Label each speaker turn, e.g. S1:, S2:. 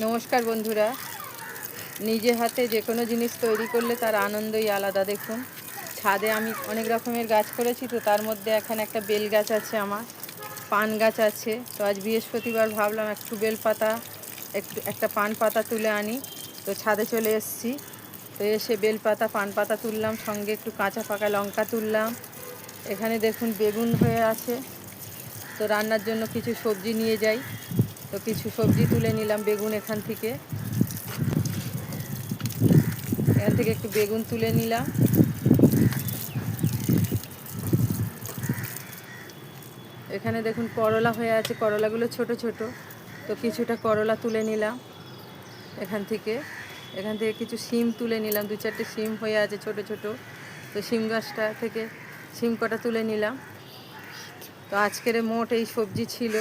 S1: নমস্কার বন্ধুরা। নিজে হাতে যে কোনো জিনিস তৈরি করলে তার আনন্দই আলাদা। দেখুন, ছাদে আমি অনেক রকমের গাছ করেছি, তো তার মধ্যে এখানে একটা বেল গাছ আছে, আমার পান গাছ আছে। তো আজ বৃহস্পতিবার ভাবলাম একটু বেলপাতা একটা পান পাতা তুলে আনি। তো ছাদে চলে এসেছি, তো এসে বেলপাতা পান পাতা তুললাম, সঙ্গে একটু কাঁচা পাকা লঙ্কা তুললাম। এখানে দেখুন বেগুন হয়ে আছে, তো রান্নার জন্য কিছু সবজি নিয়ে যাই। তো কিছু সবজি তুলে নিলাম বেগুন এখান থেকে একটু বেগুন তুলে নিলাম। এখানে দেখুন করলা হয়ে আছে, করলাগুলো ছোট ছোট, তো কিছুটা করলা তুলে নিলাম এখান থেকে। কিছু শিম তুলে নিলাম, দু চারটে শিম হয়ে আছে ছোট ছোট, তো শিম গাছটা থেকে শিম কটা তুলে নিলাম। তো আজকের মোট এই সবজি ছিল।